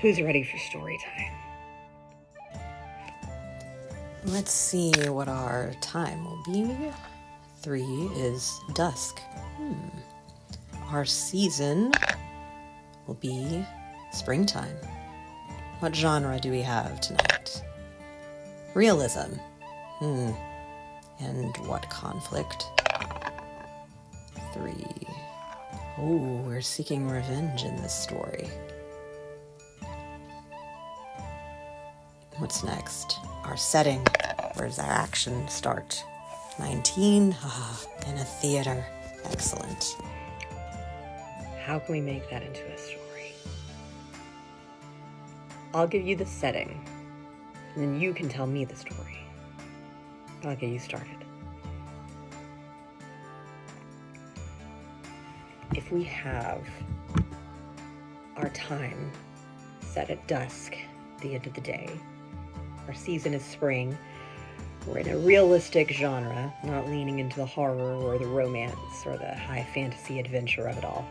Who's ready for story time? Let's see what our time will be. 3 is dusk. Our season will be springtime. What genre do we have tonight? Realism. And what conflict? 3. Oh, we're seeking revenge in this story. What's next? Our setting. Where does our action start? 19. In a theater. Excellent. How can we make that into a story? I'll give you the setting, and then you can tell me the story. I'll get you started. If we have our time set at dusk, the end of the day, our season is spring, we're in a realistic genre, not leaning into the horror or the romance or the high fantasy adventure of it all.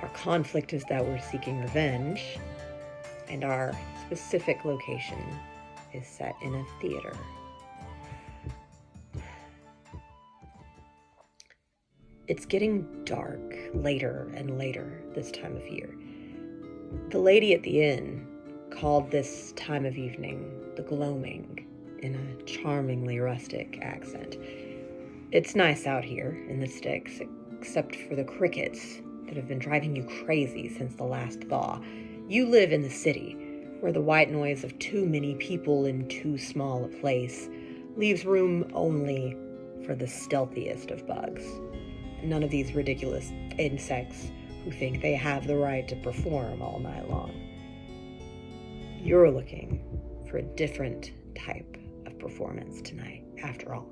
Our conflict is that we're seeking revenge, and our specific location is set in a theater. It's getting dark later and later this time of year. The lady at the inn called this time of evening the gloaming in a charmingly rustic accent. It's nice out here in the sticks, except for the crickets that have been driving you crazy since the last thaw. You live in the city, where the white noise of too many people in too small a place leaves room only for the stealthiest of bugs. None of these ridiculous insects who think they have the right to perform all night long. You're looking for a different type of performance tonight, after all.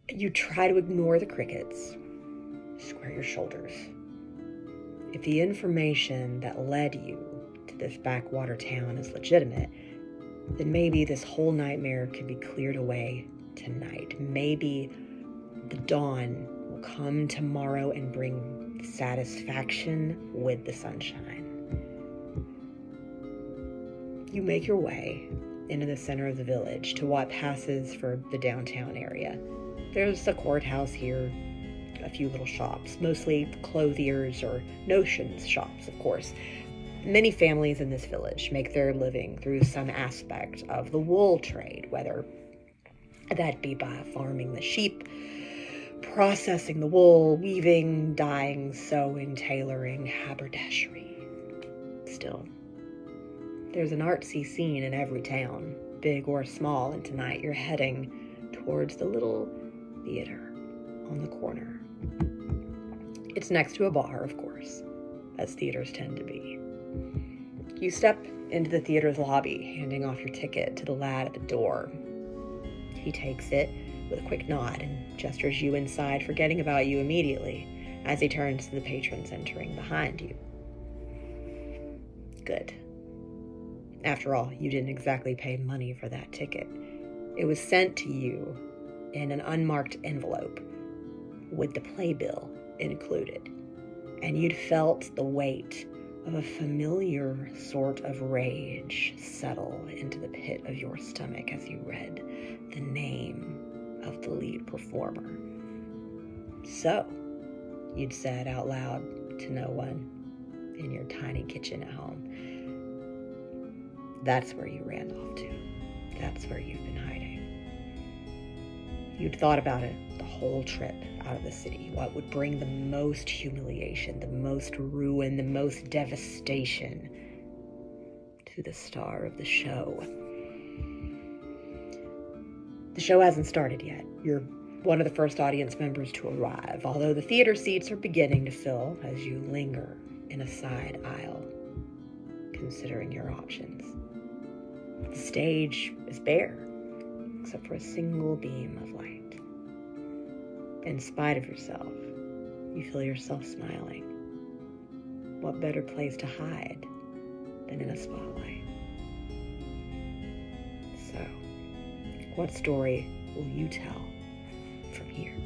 You try to ignore the crickets, square your shoulders. If the information that led you to this backwater town is legitimate, then maybe this whole nightmare could be cleared away tonight. Maybe the dawn will come tomorrow and bring satisfaction with the sunshine. You make your way into the center of the village to what passes for the downtown area. There's a courthouse here, a few little shops, mostly clothiers or notions shops, of course. Many families in this village make their living through some aspect of the wool trade, whether that be by farming the sheep, processing the wool, weaving, dyeing, sewing, tailoring, haberdashery. Still, there's an artsy scene in every town, big or small, and tonight you're heading towards the little theater on the corner. It's next to a bar, of course, as theaters tend to be. You step into the theater's lobby, handing off your ticket to the lad at the door. He takes it with a quick nod and gestures you inside, forgetting about you immediately as he turns to the patrons entering behind you. Good. After all, you didn't exactly pay money for that ticket. It was sent to you in an unmarked envelope with the playbill included, and you'd felt the weight of a familiar sort of rage settle into the pit of your stomach as you read the name of the lead performer. So, you'd said out loud to no one in your tiny kitchen at home. That's where you ran off to. That's where you've been hiding. You'd thought about it the whole trip out of the city. What would bring the most humiliation, the most ruin, the most devastation to the star of the show. The show hasn't started yet. You're one of the first audience members to arrive, although the theater seats are beginning to fill as you linger in a side aisle, considering your options. The stage is bare, except for a single beam of light. In spite of yourself, you feel yourself smiling. What better place to hide than in a spotlight? So, what story will you tell from here?